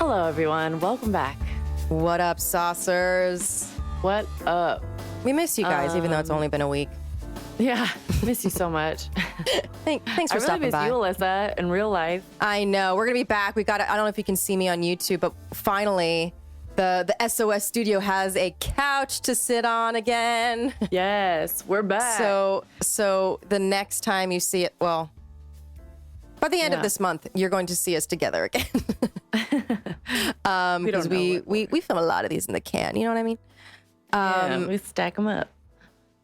Hello, everyone. Welcome back. What up, saucers? What up? We miss you guys, even though it's only been a week. Yeah, miss you so much. Thanks for I really stopping miss by. you, Alyssa, in real life. I know. We're going to be back. I don't know if you can see me on YouTube, but finally, the SOS studio has a couch to sit on again. Yes, we're back. So the next time you see it, well, by the end of this month, you're going to see us together again. Because we film a lot of these in the can, you know what I mean? Yeah, we stack them up.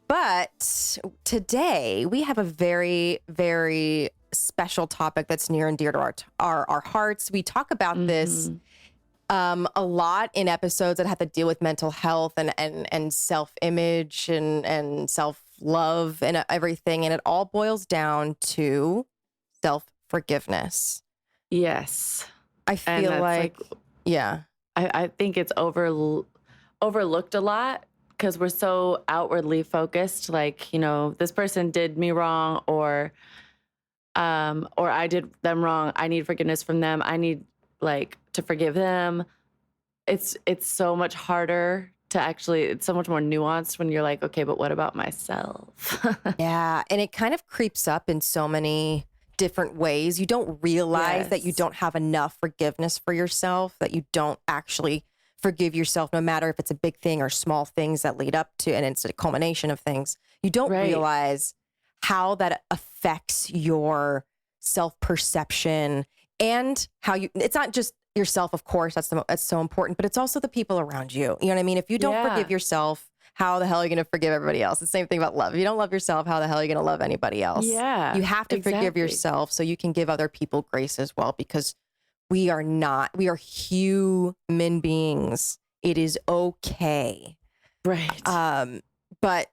But today we have a very, very special topic that's near and dear to our hearts. We talk about this a lot in episodes that have to deal with mental health and self-image and self-love and everything. And it all boils down to self-forgiveness. Yes. I feel like yeah. I think it's overlooked a lot because we're so outwardly focused. Like, you know, this person did me wrong or I did them wrong. I need forgiveness from them. I need to forgive them. It's so much harder to it's so much more nuanced when you're like, okay, but what about myself? Yeah. And it kind of creeps up in so many different ways. You don't realize that you don't have enough forgiveness for yourself, that you don't actually forgive yourself, no matter if it's a big thing or small things that lead up to, and it's a culmination of things. You don't realize how that affects your self-perception and how it's not just yourself, of course, that's so important, but it's also the people around you. You know what I mean? If you don't forgive yourself, how the hell are you going to forgive everybody else? The same thing about love. If you don't love yourself, how the hell are you going to love anybody else? Yeah. You have to forgive yourself so you can give other people grace as well, because we are human beings. It is okay. Right. But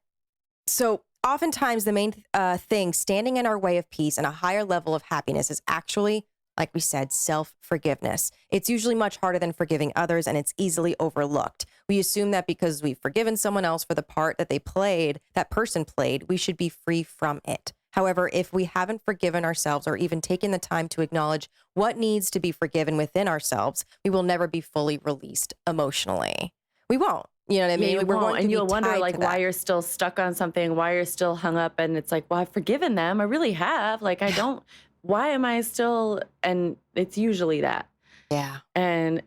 so oftentimes the main thing standing in our way of peace and a higher level of happiness is actually, like we said, self-forgiveness. It's usually much harder than forgiving others, and it's easily overlooked. We assume that because we've forgiven someone else for the part that that person played, we should be free from it. However, if we haven't forgiven ourselves or even taken the time to acknowledge what needs to be forgiven within ourselves, we will never be fully released emotionally. We won't. You know what I mean? We're going and you'll wonder why you're still stuck on something, why you're still hung up. And it's like, well, I've forgiven them. I really have. Why am I still? And it's usually that. Yeah. And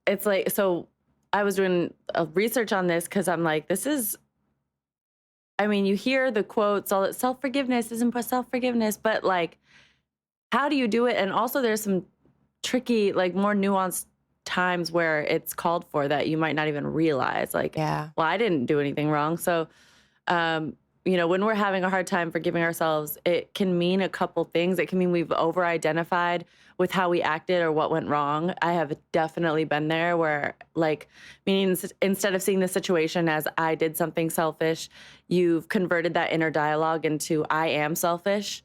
it's like, so I was doing a research on this because I'm like, you hear the quotes, all that self-forgiveness isn't self-forgiveness, but how do you do it? And also there's some tricky, more nuanced times where it's called for that you might not even realize. Well, I didn't do anything wrong. So, when we're having a hard time forgiving ourselves, it can mean a couple things. It can mean we've over-identified with how we acted or what went wrong. I have definitely been there where, meaning instead of seeing the situation as I did something selfish, you've converted that inner dialogue into I am selfish.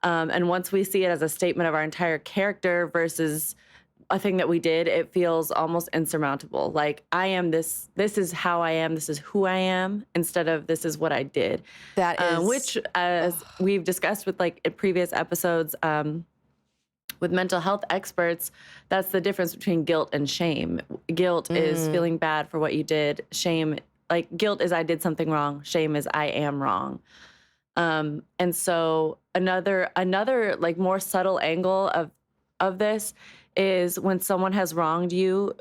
And once we see it as a statement of our entire character versus a thing that we did, it feels almost insurmountable. I am this is how I am, this is who I am, instead of this is what I did. That is... which, as we've discussed with in previous episodes with mental health experts, that's the difference between guilt and shame. Guilt is feeling bad for what you did. Shame, guilt is I did something wrong. Shame is I am wrong. And so another more subtle angle of this is when someone has wronged you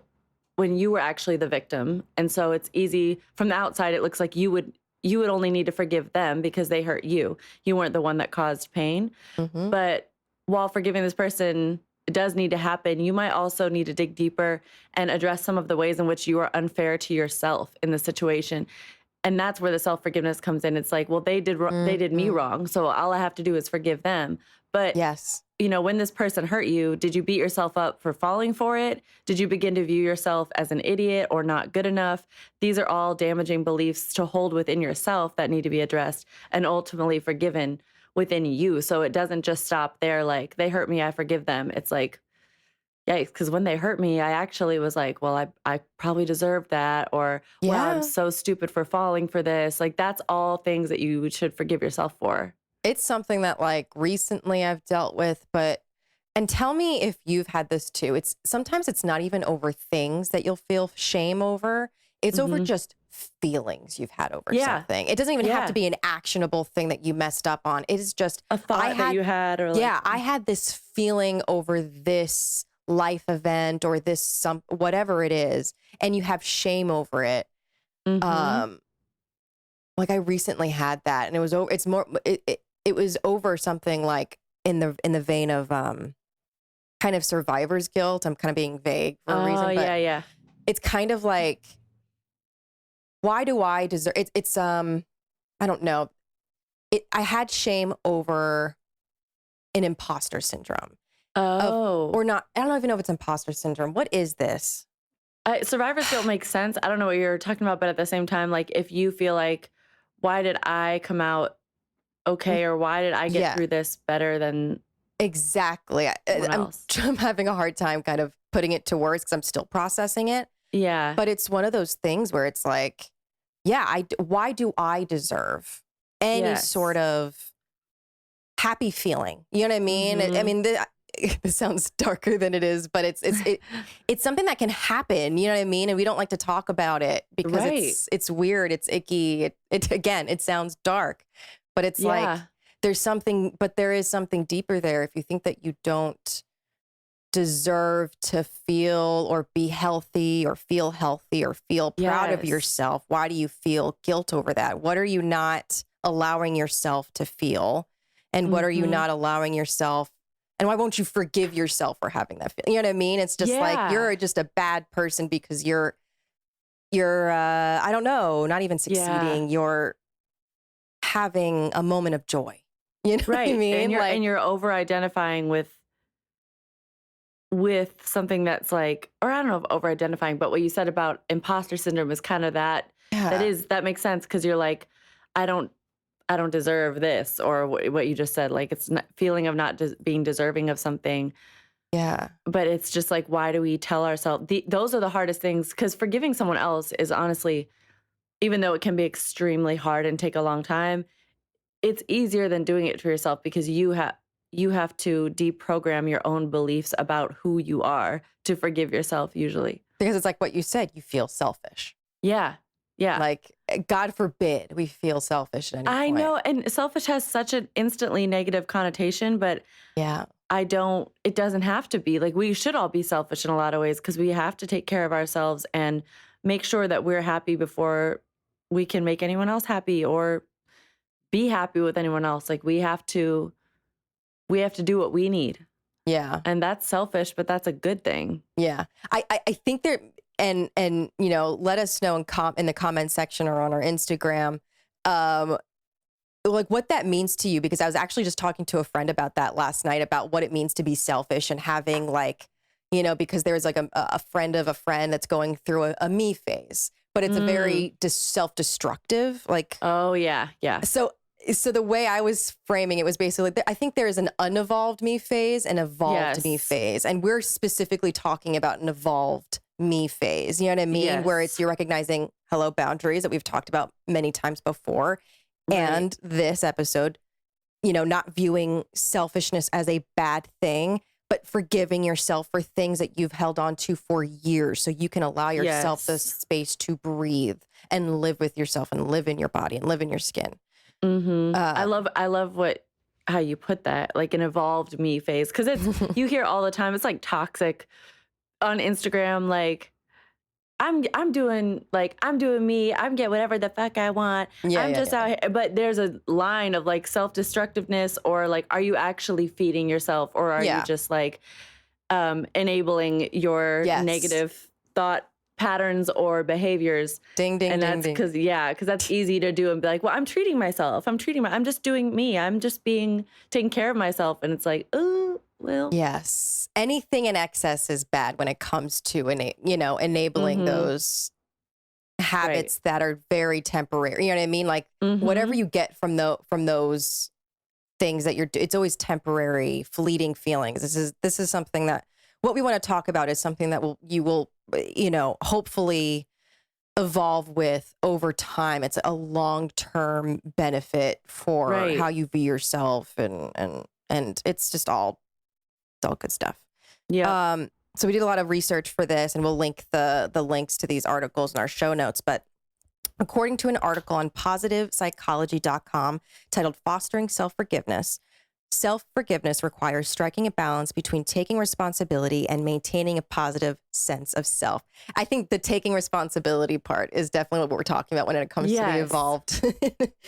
when you were actually the victim. And so it's easy from the outside, it looks like you would only need to forgive them because they hurt you. You weren't the one that caused pain. Mm-hmm. But while forgiving this person does need to happen, you might also need to dig deeper and address some of the ways in which you are unfair to yourself in the situation. And that's where the self-forgiveness comes in. It's like, well, they did me wrong, so all I have to do is forgive them. But yes, when this person hurt you, did you beat yourself up for falling for it? Did you begin to view yourself as an idiot or not good enough? These are all damaging beliefs to hold within yourself that need to be addressed and ultimately forgiven within you. So it doesn't just stop there, they hurt me, I forgive them. It's yikes, because when they hurt me, I actually was well, I probably deserved that, or wow, I'm so stupid for falling for this. That's all things that you should forgive yourself for. It's something that recently I've dealt with, but And tell me if you've had this too. It's sometimes it's not even over things that you'll feel shame over. It's over Hmm. just feelings you've had over Yeah. something. It doesn't even have to Yeah. be an actionable thing that you messed up on. It is just A I thought that had you had, or like, yeah, I had this feeling over this life event or this some whatever it is, and you have shame over it. hmm Um like I recently had that, and it was over it's more it was over something like in the vein of kind of survivor's guilt. I'm kind of being vague for a oh reason, but yeah, yeah. it's kind of like, why do I deserve it's I don't know. I had shame over an imposter syndrome of Oh, or not. I don't even know if it's imposter syndrome. What is this? survivor's guilt makes sense. I don't know what you're talking about, but at the same time, like if you feel like, why did I come out Mm, okay, or why did I get yeah, through this better than exactly. someone else? I'm having a hard time kind of putting it to words because I'm still processing it. Yeah. But it's one of those things where it's like, yeah, why do I deserve any sort Yes. of happy feeling? You know what I mean? I Hmm. mean, this sounds darker than it is, but it's something that can happen. You know what I mean? And we don't like to talk about it because Right. it's weird, it's icky. It again, it sounds dark, but it's like Yeah. there is something deeper there. If you think that you don't deserve to feel or be healthy or feel proud of Yes. yourself, why do you feel guilt over that? What are you not allowing yourself to feel? And what are you Hmm. not allowing yourself? And why won't you forgive yourself for having that feeling? You know what I mean? It's just like Yeah. you're just a bad person because you're I don't know, not even Yeah. succeeding. You're having a moment of joy. You know what I Right. And mean? you're Like, you're over identifying with something that's like, or I don't know if over identifying, but what you said about imposter syndrome is kind of that. yeah, That makes sense because you're like, I don't I don't deserve this, or what you just said. Like it's not, feeling of not being deserving of something. yeah, But it's just like, why do we tell ourselves those are the hardest things? Because forgiving someone else is honestly, even though it can be extremely hard and take a long time, it's easier than doing it for yourself because you have to deprogram your own beliefs about who you are to forgive yourself usually. because it's like what you said, you feel selfish. Yeah. Yeah. Like, God forbid we feel selfish at any I point. know, and selfish has such an instantly negative connotation, but Yeah. it doesn't have to be. Like, we should all be selfish in a lot of ways because we have to take care of ourselves and make sure that we're happy before we can make anyone else happy or be happy with anyone else. Like, we have to do what we need. Yeah. And that's selfish, but that's a good thing. Yeah. I think there, and, let us know in the comment section or on our Instagram, um, like what that means to you, because I was actually just talking to a friend about that last night about what it means to be selfish and having like, because there's like a friend of a friend that's going through a me phase, but it's a Mm. very self-destructive, like, Oh, yeah. Yeah. so the way I was framing it was basically, I think there is an unevolved me phase and evolved me Yes. phase. And we're specifically talking about an evolved me phase. You know what I mean? Where Yes. you're recognizing hello boundaries that we've talked about many times before. Right. And this episode, not viewing selfishness as a bad thing, but forgiving yourself for things that you've held on to for years. So you can allow yourself the Yes. space to breathe and live with yourself and live in your body and live in your skin. I Um, love I love what how you put that, like an evolved me phase, because it's you hear all the time. It's like toxic on Instagram, like I'm doing me. I'm get whatever the fuck I want. Yeah, I'm yeah, just yeah. out here. But there's a line of like self-destructiveness, or like, are you actually feeding yourself, or are you Yeah. just like enabling your Yes. negative thought patterns or behaviors? Ding, ding, And ding, that's ding. because that's easy to do and be like, well, I'm treating myself. I'm just doing me. I'm just taking care of myself. And it's like, oh, well, Yes. Anything in excess is bad when it comes to enabling mm-hmm. those Right. habits that are very temporary. You know what I mean? Like whatever Mm-hmm. you get from those things that it's always temporary, fleeting feelings. This is something that what we want to talk about is something that you will hopefully evolve with over time. It's a long-term benefit for how Right. you view yourself and it's just all It's all good stuff. Yeah. So we did a lot of research for this, and we'll link the links to these articles in our show notes. But according to an article on positivepsychology.com titled Fostering Self-Forgiveness, self-forgiveness requires striking a balance between taking responsibility and maintaining a positive sense of self. I think the taking responsibility part is definitely what we're talking about when it comes to the evolved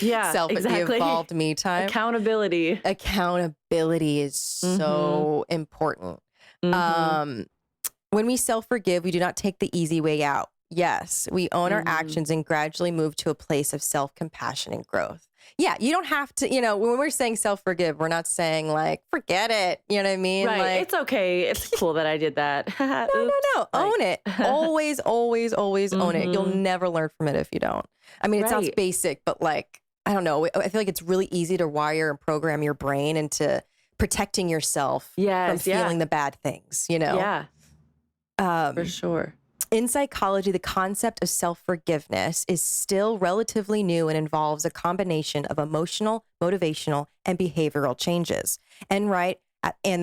Yeah, exactly. the evolved me time. Accountability. Accountability is so important. When we self-forgive, we do not take the easy way out. Yes, we own our actions and gradually move to a place of self-compassion and growth. Yeah, you don't have to, when we're saying self-forgive, we're not saying like, forget it. You know what I mean? Right. Like, It's okay. It's cool that I did that. no. Own it. Always, always, always own it. You'll never learn from it if you don't. I mean, it sounds basic, but like, I don't know. I feel like it's really easy to wire and program your brain into protecting yourself from feeling the bad things, Yeah. For sure. In psychology, the concept of self-forgiveness is still relatively new and involves a combination of emotional, motivational, and behavioral changes. And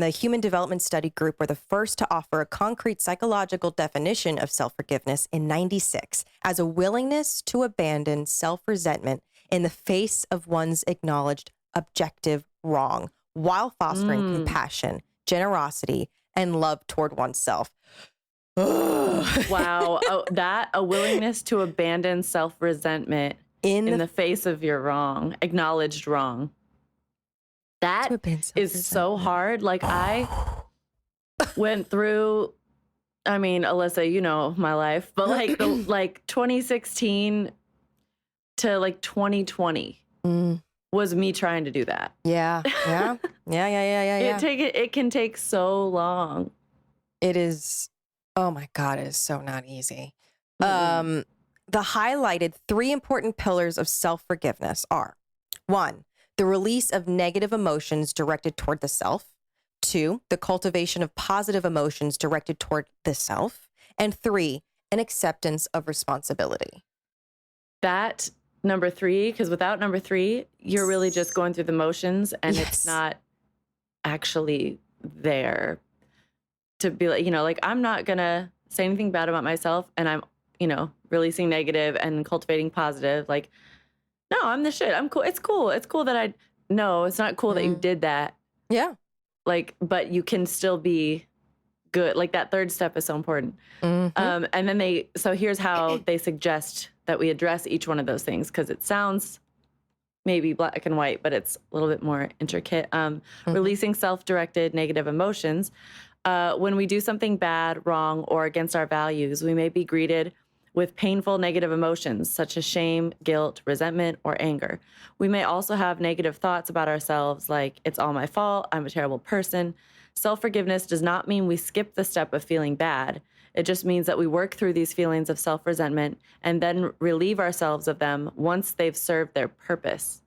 the Human Development Study Group were the first to offer a concrete psychological definition of self-forgiveness in '96 as a willingness to abandon self-resentment in the face of one's acknowledged objective wrong, while fostering compassion, generosity, and love toward oneself. Wow. A willingness to abandon self-resentment in the face of your wrong, acknowledged wrong. That is so hard. Like I went through, I mean, Alyssa, you know my life, but like 2016 to like 2020 was me trying to do that. Yeah. It can take so long. It is. Oh my God, it is so not easy. The highlighted 3 important pillars of self-forgiveness are: 1, the release of negative emotions directed toward the self; 2, the cultivation of positive emotions directed toward the self; and 3, an acceptance of responsibility. That number 3, because without number 3, you're really just going through the motions and it's not actually there to be like, like I'm not gonna say anything bad about myself and I'm, releasing negative and cultivating positive. Like, no, I'm the shit. I'm cool. It's cool. It's cool that no, it's not cool that you did that. Yeah. Like, but you can still be good. Like that third step is so important. And then so here's how they suggest that we address each one of those things. Cause it sounds maybe black and white, but it's a little bit more intricate. Releasing self-directed negative emotions. When we do something bad, wrong, or against our values, we may be greeted with painful negative emotions such as shame, guilt, resentment, or anger. We may also have negative thoughts about ourselves like, it's all my fault, I'm a terrible person. Self-forgiveness does not mean we skip the step of feeling bad. It just means that we work through these feelings of self-resentment and then relieve ourselves of them once they've served their purpose.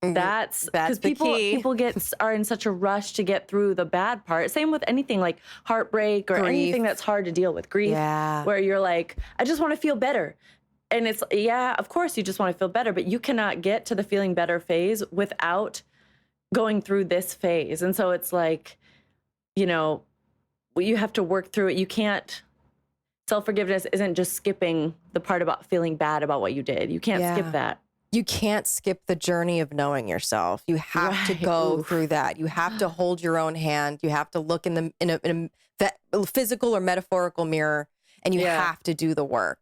That's because people are in such a rush to get through the bad part. Same with anything like heartbreak or anything that's hard to deal with, grief, where you're like, I just want to feel better. And it's, of course you just want to feel better, but you cannot get to the feeling better phase without going through this phase. And so it's like, you have to work through it. You can't, self-forgiveness isn't just skipping the part about feeling bad about what you did. You can't skip that. You can't skip the journey of knowing yourself. You have to go through that. You have to hold your own hand. You have to look in that physical or metaphorical mirror, and you have to do the work.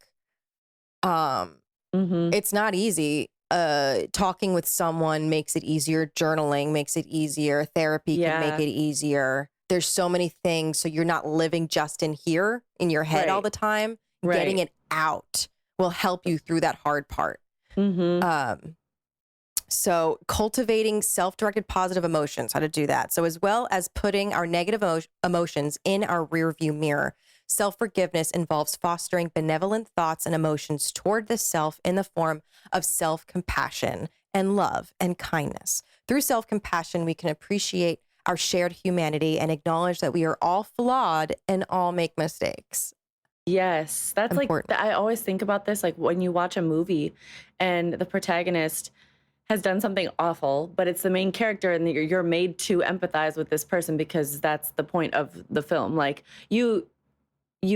It's not easy. Talking with someone makes it easier. Journaling makes it easier. Therapy can make it easier. There's so many things. So you're not living just in here in your head all the time. Getting it out will help you through that hard part. So cultivating self-directed positive emotions, how to do that. So as well as putting our negative emotions in our rearview mirror, self-forgiveness involves fostering benevolent thoughts and emotions toward the self in the form of self-compassion and love and kindness. Through self-compassion, we can appreciate our shared humanity and acknowledge that we are all flawed and all make mistakes. Yes, that's important. Like, I always think about this, like when you watch a movie and the protagonist has done something awful, but it's the main character and you're made to empathize with this person because that's the point of the film. Like you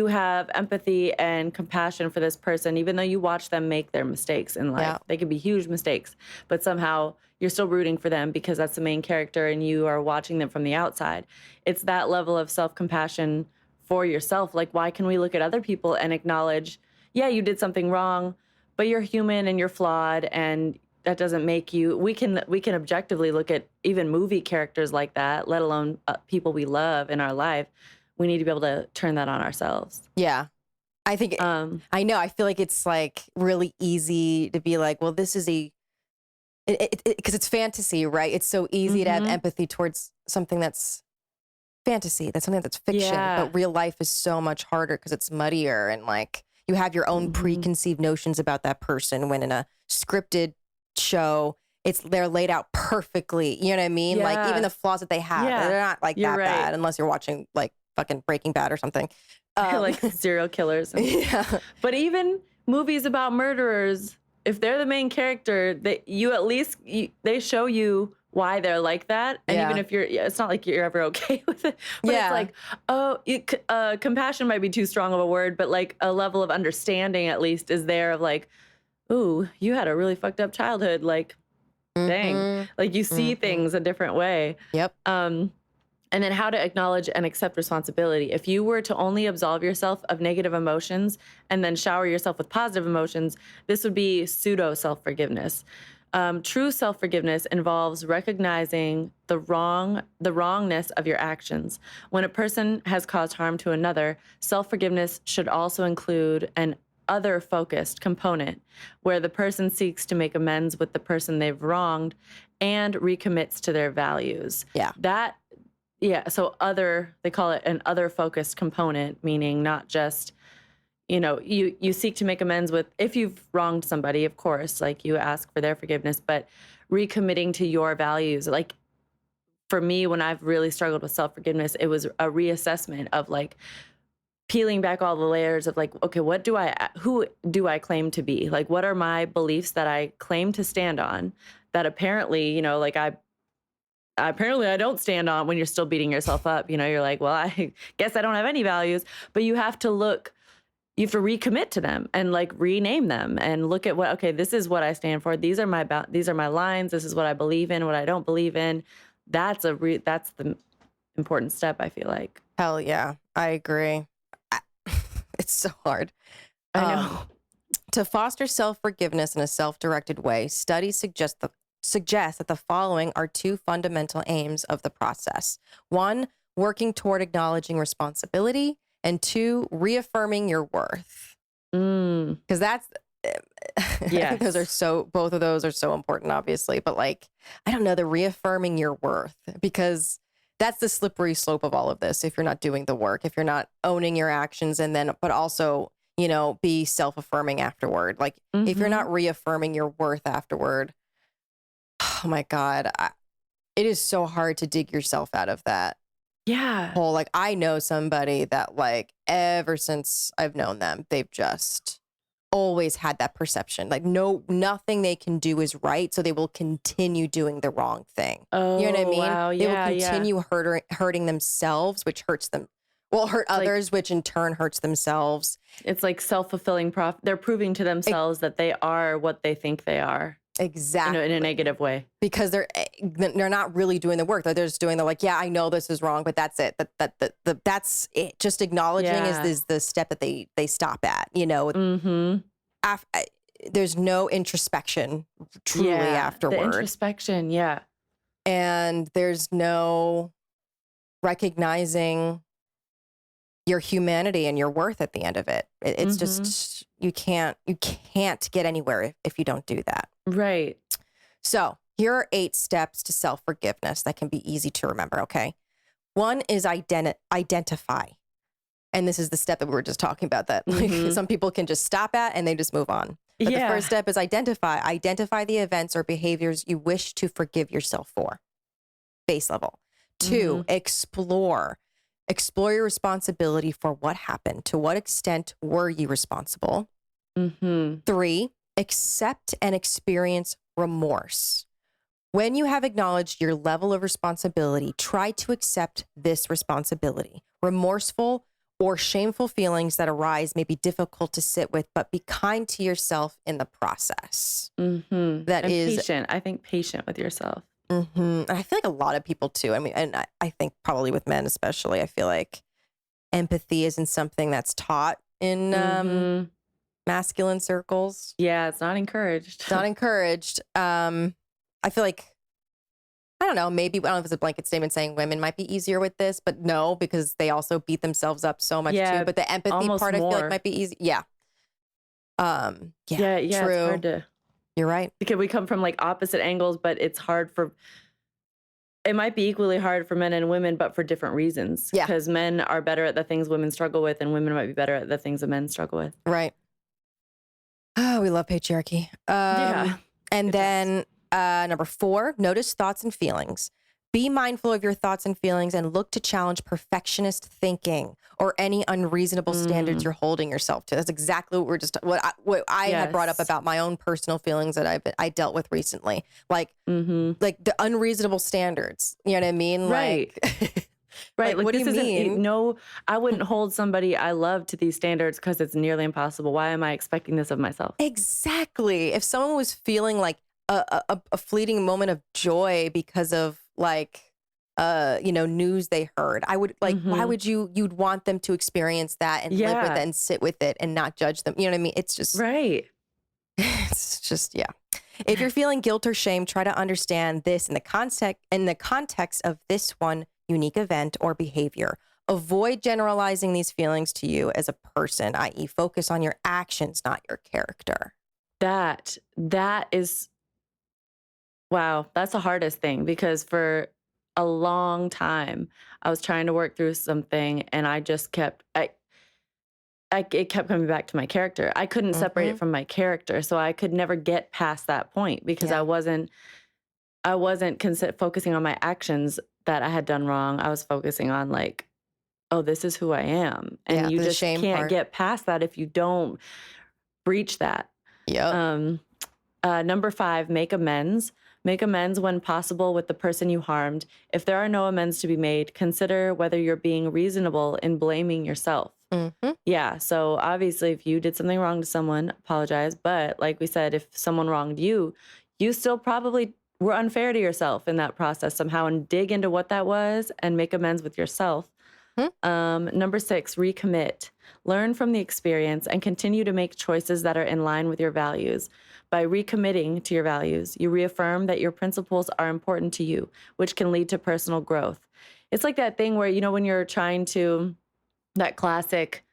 have empathy and compassion for this person, even though you watch them make their mistakes in life. Yeah. They could be huge mistakes, but somehow you're still rooting for them because that's the main character and you are watching them from the outside. It's that level of self-compassion for yourself. Like, why can we look at other people and acknowledge, yeah, you did something wrong, but you're human and you're flawed, and that doesn't make you. We can objectively look at even movie characters like that, let alone people we love in our life. We need to be able to turn that on ourselves. Yeah. I think, I know, I feel like it's like really easy to be like, well, this is because it's fantasy, right? It's so easy to have empathy towards something that's fantasy. That's something that's fiction, but real life is so much harder because it's muddier and like you have your own preconceived notions about that person when in a scripted show, they're laid out perfectly. You know what I mean? Like even the flaws that they have, they're not like that bad unless you're watching like fucking Breaking Bad or something. Like serial killers. But even movies about murderers, if they're the main character, they show you why they're like that. And even if it's not like you're ever okay with it. But it's like, compassion might be too strong of a word, but like a level of understanding at least is there of like, ooh, you had a really fucked up childhood. Like, dang. Like you see things a different way. Yep. And then how to acknowledge and accept responsibility. If you were to only absolve yourself of negative emotions and then shower yourself with positive emotions, this would be pseudo self-forgiveness. True self-forgiveness involves recognizing the wrongness of your actions. When a person has caused harm to another, self-forgiveness should also include an other-focused component where the person seeks to make amends with the person they've wronged and recommits to their values. So they call it an other focused component, meaning not just, you seek to make amends with, if you've wronged somebody, of course, like you ask for their forgiveness, but recommitting to your values. Like for me, when I've really struggled with self-forgiveness, it was a reassessment of like peeling back all the layers of like, okay, who do I claim to be? Like, what are my beliefs that I claim to stand on that apparently, like apparently I don't stand on when you're still beating yourself up. You're like, well, I guess I don't have any values, but you have to recommit to them and like rename them and look at this is what I stand for. These are my lines. This is what I believe in, what I don't believe in. That's the important step, I feel like. Hell yeah. I agree. It's so hard. I know. To foster self-forgiveness in a self-directed way, studies suggest that the following are two fundamental aims of the process. 1, working toward acknowledging responsibility, and 2, reaffirming your worth. Because that's, I think both of those are so important, obviously. But like, I don't know, the reaffirming your worth, because that's the slippery slope of all of this. If you're not doing the work, if you're not owning your actions but also, be self-affirming afterward. Like if you're not reaffirming your worth afterward, oh my God, it is so hard to dig yourself out of that. Yeah. Whole, like I know somebody that like ever since I've known them, they've just always had that perception. Like nothing they can do is right. So they will continue doing the wrong thing. Oh, you know what I mean? Wow. They will continue hurting themselves, which hurts them. Well, hurt others, which in turn hurts themselves. It's like self-fulfilling they're proving to themselves that they are what they think they are. Exactly. In a negative way. Because they're not really doing the work. They're just doing like, yeah, I know this is wrong, but that's it. That's it. Just acknowledging is the step that they stop at, there's no introspection truly afterward. The introspection, yeah. And there's no recognizing your humanity and your worth at the end of it. It's just, you can't get anywhere if you don't do that. Right. So here are 8 steps to self-forgiveness that can be easy to remember, okay? 1 is identify. And this is the step that we were just talking about that some people can just stop at and they just move on. But the first step is identify. Identify the events or behaviors you wish to forgive yourself for. Base level. 2, explore. Explore your responsibility for what happened. To what extent were you responsible? 3, accept and experience remorse. When you have acknowledged your level of responsibility, try to accept this responsibility. Remorseful or shameful feelings that arise may be difficult to sit with, but be kind to yourself in the process. That And is, patient. I think patient with yourself. and I feel like a lot of people too. I mean, and I think probably with men especially, I feel like empathy isn't something that's taught in masculine circles. Yeah, it's not encouraged. It's not encouraged. I feel like, I don't know, maybe, I don't know if it's a blanket statement saying women might be easier with this, but no, because they also beat themselves up so much Yeah, too. But the empathy almost part, I feel like more. might be easy. Yeah. Yeah, it's True. hard to, You're right. because we come from like opposite angles, but it's hard for, it might be equally hard for men and women, but for different reasons. Yeah. Because men are better at the things women struggle with, and women might be better at the things that men struggle with. Right. Oh, we love patriarchy. Yeah. And It then number 4, notice thoughts and feelings. Be mindful of your thoughts and feelings and look to challenge perfectionist thinking or any unreasonable standards you're holding yourself to. That's exactly what we're just what I had brought up Yes. about my own personal feelings that I dealt with recently. Like the unreasonable standards. You know what I mean? Right. Like, Right. Like what do this you isn't, mean? no, I wouldn't hold somebody I love to these standards because it's nearly impossible. Why am I expecting this of myself? Exactly. If someone was feeling like a fleeting moment of joy because of like news they heard, I would like, why would you'd want them to experience that and live with it Yeah. and sit with it and not judge them. You know what I mean? It's just Right. it's just, yeah. If you're feeling guilt or shame, try to understand this in the context of this one unique event or behavior. Avoid generalizing these feelings to you as a person, i.e., focus on your actions, not your character. That is, wow, that's the hardest thing, because for a long time I was trying to work through something, and I just kept, it kept coming back to my character. I couldn't separate it from my character, so I could never get past that point because Yeah. I wasn't focusing on my actions that I had done wrong. I was focusing on like, oh, this is who I am. And Yeah, you the just shame can't part. get past that if you don't breach that. Yep. Number 5, make amends. Make amends when possible with the person you harmed. If there are no amends to be made, consider whether you're being reasonable in blaming yourself. Yeah, so obviously if you did something wrong to someone, apologize. But like we said, if someone wronged you, you still probably were unfair to yourself in that process somehow, and dig into what that was and make amends with yourself. Number 6, recommit. Learn from the experience and continue to make choices that are in line with your values. By recommitting to your values, you reaffirm that your principles are important to you, which can lead to personal growth. It's like that thing where, when you're trying to, that classic,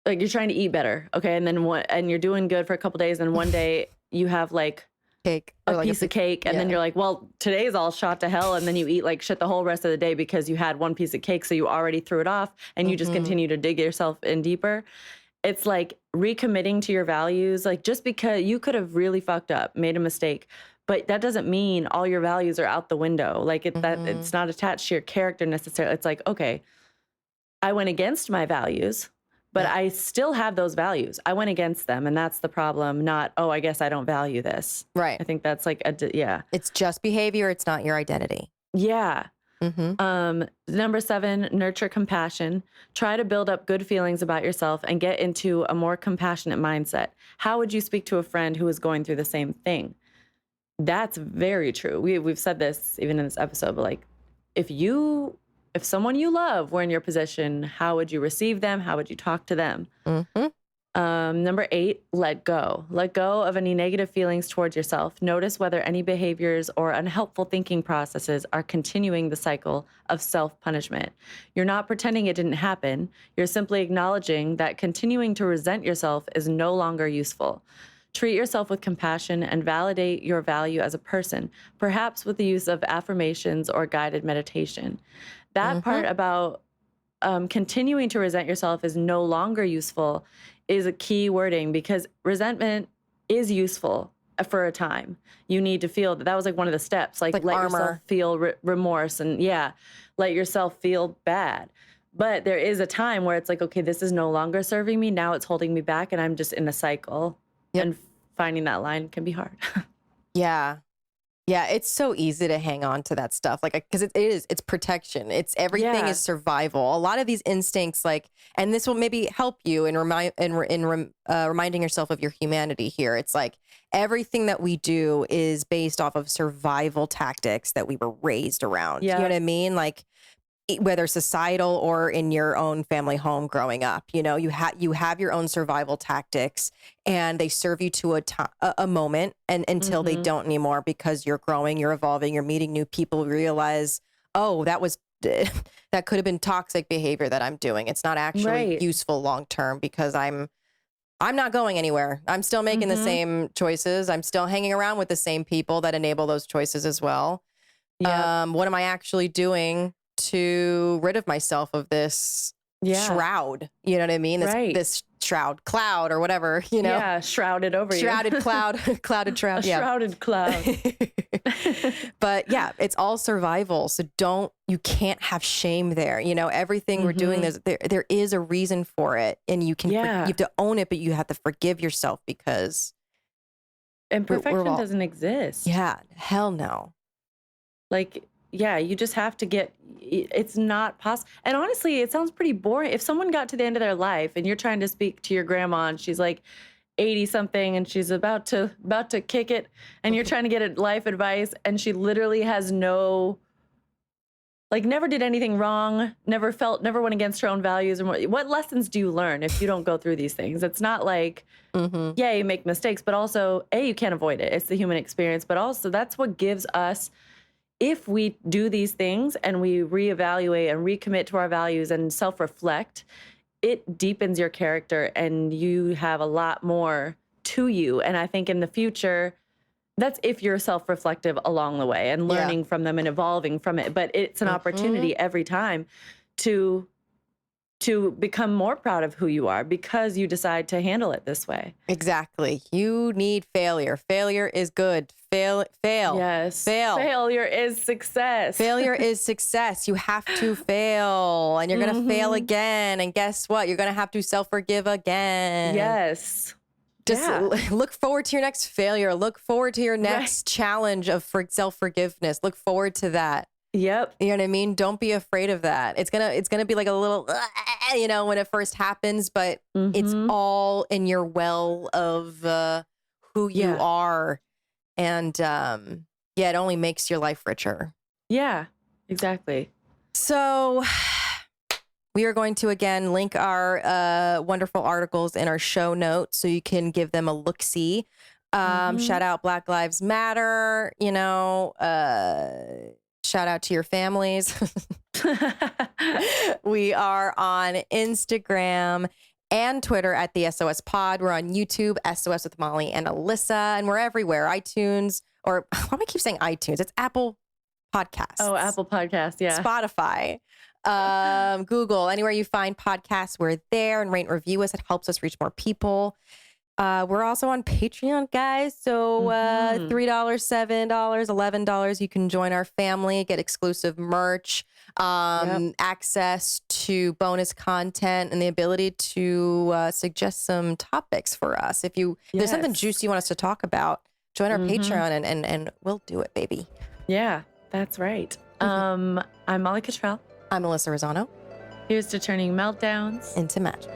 like you're trying to eat better, okay? And then and you're doing good for a couple days, and one day you have like Cake. a Or like piece of cake, and then you're like, well, today's all shot to hell, and then you eat like shit the whole rest of the day because you had one piece of cake, so you already threw it off, and you just continue to dig yourself in deeper. It's like recommitting to your values, like just because you could have really fucked up, made a mistake, but that doesn't mean all your values are out the window. Like that it's not attached to your character necessarily. It's like, okay, I went against my values, but I still have those values. I went against them, and that's the problem, not, oh, I guess I don't value this. Right. I think that's like, yeah. It's just behavior. It's not your identity. Yeah. Number 7, nurture compassion. Try to build up good feelings about yourself and get into a more compassionate mindset. How would you speak to a friend who is going through the same thing? That's very true. We've said this even in this episode, but like, if someone you love were in your position, how would you receive them? How would you talk to them? Number 8, let go. Let go of any negative feelings towards yourself. Notice whether any behaviors or unhelpful thinking processes are continuing the cycle of self-punishment. You're not pretending it didn't happen. You're simply acknowledging that continuing to resent yourself is no longer useful. Treat yourself with compassion and validate your value as a person, perhaps with the use of affirmations or guided meditation. That part about continuing to resent yourself is no longer useful is a key wording, because resentment is useful for a time. You need to feel that was like one of the steps, like let armor. yourself feel remorse and let yourself feel bad. But there is a time where it's like, okay, this is no longer serving me. Now it's holding me back, and I'm just in a cycle. And finding that line can be hard. Yeah. Yeah, it's so easy to hang on to that stuff. Like, because it's protection. It's everything Yeah. is survival. A lot of these instincts, like, and this will maybe help you in reminding yourself of your humanity here. It's like everything that we do is based off of survival tactics that we were raised around. You know what I mean? Like, whether societal or in your own family home growing up, you know, you have your own survival tactics, and they serve you to a moment, and until they don't anymore, because you're growing, you're evolving, you're meeting new people, realize, oh, that could have been toxic behavior that I'm doing. It's not actually useful long term, because I'm not going anywhere. I'm still making the same choices. I'm still hanging around with the same people that enable those choices as well. Yep. What am I actually doing to rid of myself of this shroud? You know what I mean? This cloud or whatever, you know? Yeah, shrouded over Shrouded you. cloud, clouded shroud. A shrouded cloud. But yeah, it's all survival. So you can't have shame there. You know, everything we're doing, there is a reason for it, and you have to own it, but you have to forgive yourself, because and perfection doesn't exist. Yeah, hell no. Like, yeah, you just have to it's not possible. And honestly, it sounds pretty boring. If someone got to the end of their life and you're trying to speak to your grandma and she's like 80 something and she's about to kick it, and you're trying to get life advice, and she literally has never did anything wrong, never went against her own values. And what lessons do you learn if you don't go through these things? It's not like, yeah, you make mistakes, but also, you can't avoid it. It's the human experience, but also that's what gives us, if we do these things and we reevaluate and recommit to our values and self-reflect, it deepens your character, and you have a lot more to you. And I think in the future, that's if you're self-reflective along the way and learning from them and evolving from it. But it's an opportunity every time to become more proud of who you are, because you decide to handle it this way. Exactly. You need failure. Failure is good. Fail. Yes. Fail. Failure is success. Failure is success. You have to fail, and you're going to fail again. And guess what? You're going to have to self-forgive again. Yes. Just look forward to your next failure. Look forward to your next challenge of self-forgiveness. Look forward to that. Yep. You know what I mean? Don't be afraid of that. It's gonna be like a little, you know, when it first happens, but it's all in your well of who you are, and it only makes your life richer. Yeah, exactly. So we are going to again link our wonderful articles in our show notes, so you can give them a look-see. Shout out Black Lives Matter. You know. Shout out to your families. We are on Instagram and Twitter at the SOS Pod. We're on YouTube, SOS with Molly and Alyssa, and we're everywhere. iTunes, or why do I keep saying iTunes? It's Apple Podcasts. Oh, Apple Podcasts, yeah. Spotify, Google, anywhere you find podcasts, we're there, and rate and review us. It helps us reach more people. We're also on Patreon, guys. So $3, $7, $11. You can join our family, get exclusive merch, access to bonus content, and the ability to suggest some topics for us. If there's something juicy you want us to talk about, join our Patreon, and we'll do it, baby. Yeah, that's right. I'm Molly Cottrell. I'm Alyssa Rosano. Here's to turning meltdowns into magic.